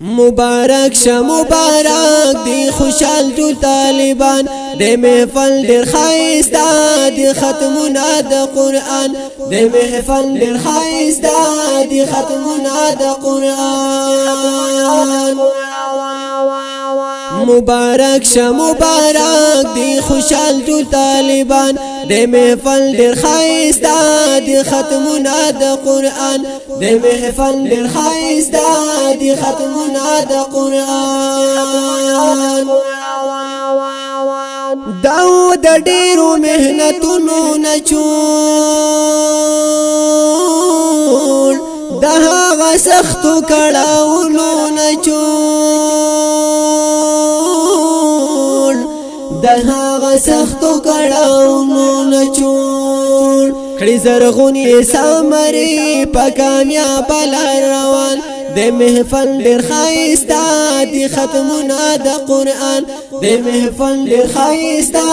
مبارک شه مبارک دی خوشحال ټول طالبان د محفل ډیر ښایسته دی ختمونه د قرآن د محفل ډیر ښایسته دی ختمونه د قرآن مبارک شه مبارک دی خوشحال ټول طالبان د محفل ډیر ښایسته دی ختمونه د قرآن د محفل ډیر ښایسته دی ختمونه د قرآن داود ډیرو مهنتونو نچول د هغه سختو کړاوونو نچول د هغه سختو کړاوونو نچول کړي زرغونی سامري په کامیاب لار روان د محفل ډیر ښایسته دی ختمونه د قرآن د محفل ډیر ښایسته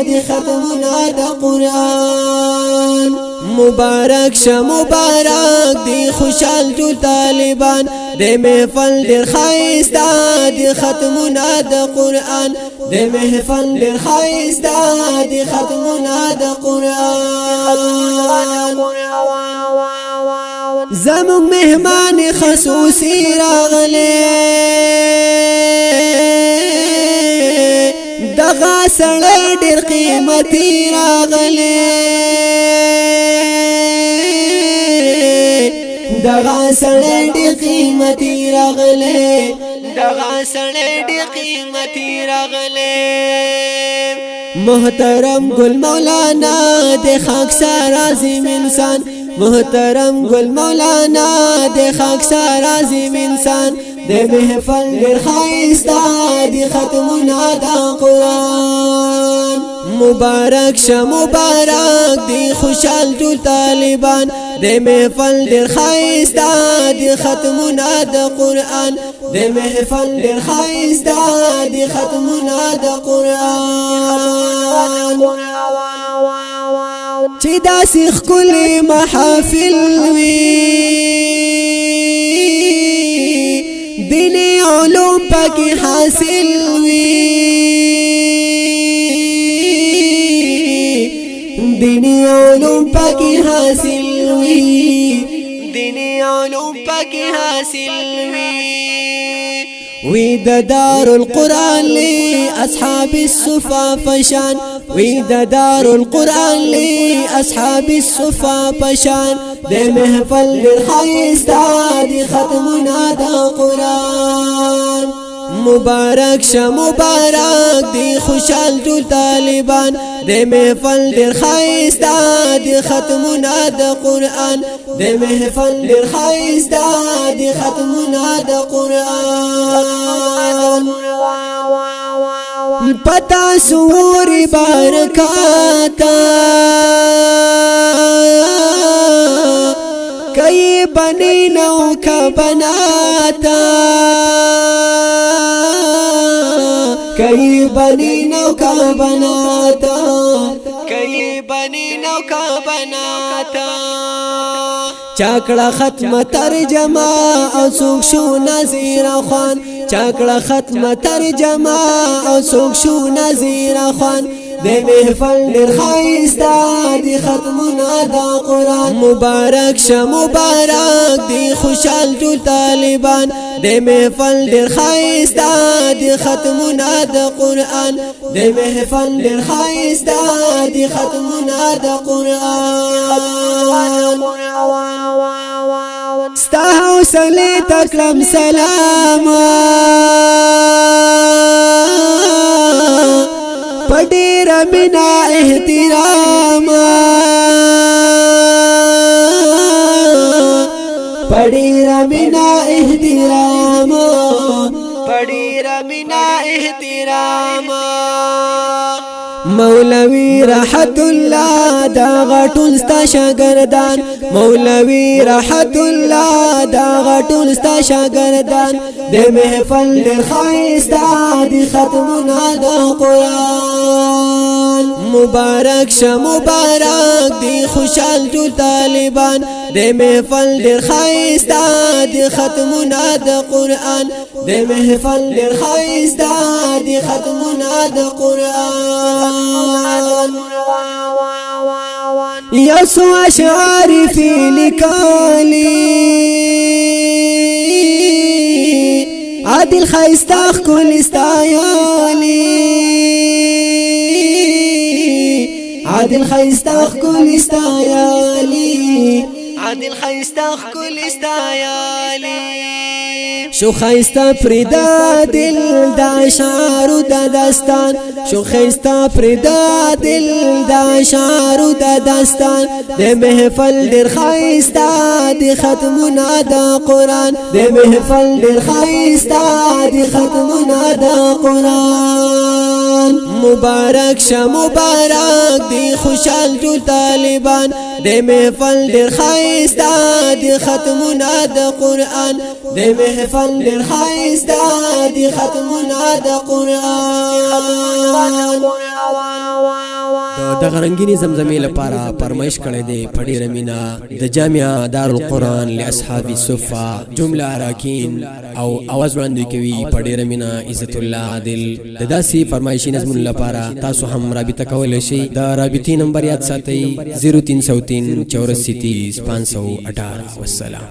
دی ختمونه د قرآن مبارک شه مبارک دی خوشحال ټول طالبان د محفل ډیر ښایسته دی ختمونه د قرآن د محفل ډیر ښایسته دی ختمونه د قرآن زمون مهمان خصوصی راغله دغه سړی ډیر قیمتي راغله دغه سړی ډیر قیمتي راغله دغه سړی ډیر قیمتي راغله محترم گل مولانا د خاکسار عظیم انسان محترم گل مولانا د خاکسار عظیم انسان د محفل ډیر ښایسته دی ختمونه د قرآن مبارک شه مبارک دی خوشحال ټول طالبان د محفل ډیر ښایسته دی ختمونه د قرآن د محفل ډیر ښایسته دی ختمونه د قرآن چې داسې ښکلي محافل وي دیني علوم پکې حاصل وي دیني علوم پکې حاصل وي دیني علوم پکې حاصل وي وی د دار القرآن لی اصحاب الصفا فشان وی د دار القرآن لی اصحاب الصفا فشان د محفل ډیر ښایسته دی ختمونه د قرآن مبارک شه مبارک دی خوشحال ټول طالبان د محفل ډیر ښایسته دی ختمونه د قرآن د محفل ډیر ښایسته دی ختمونه د قرآن پتا سوري برکاتا کئی بنی نو کا بناتا کئی بنی نو کا بناتا کئی بنی نو کا بناتا چاکڑا ختم ترجمہ او سوک شو نظیر خوان چاکڑا ختم ترجمہ او سوک شو نظیر خوان د محفل ډیر ښایسته دی ختمونه د قرآن مبارک شه مبارک دی خوشحال ټول طالبان د محفل ډیر ښایسته دی ختمونه د قرآن د محفل ډیر ښایسته دی ختمونه د قرآن ستا حوصلې تکړم سلام پډیر بنا احترام پډیر بنا احترام پډیر بنا احترام مولوی راحت الله دا غټول ستا شاګردان مولوی راحت الله دا غټول ستا شاګردان د محفل ډیر ښایسته دی ختمونه د قرآن مبارک شه مبارک دی خوشحال جو طالبان د محفل ډیر خایسته دی ختمونه د قرآن د محفل ډیر خایسته دی ختمونه د قرآن یسو اشعار فی لکالی عادل خایسته کل استایالی عادل خیستاخ کل استایالی عادل خیستاخ کل استایالی شو خیستا پردا دل دا شعرو دا داستان شو خیستا پردا دل دا شعرو دا داستان د محفل در خیستا دی ختمنا دا قرآن د محفل در خیستا دی ختمنا دا قرآن مبارک شه مبارک دی خوشحال جو طالبان د محفل در خیستا دی ختمنا دا قرآن د محفل در خیستا دی ختمنا دا قرآن د غرنګینی زمزمې لپاره فرمایش کړی دی په ډیره مینا د جامعه دارالقرآن لاصحاب الصفه جمله اراکین او اواز وړاندې کوي په ډیره مینا عزت الله عادل د داسې فرمایشي نظمونو لپاره تاسو هم رابطه کولی شئ د رابطې نمبر یاد ساتئ 0303 84 518 والسلام.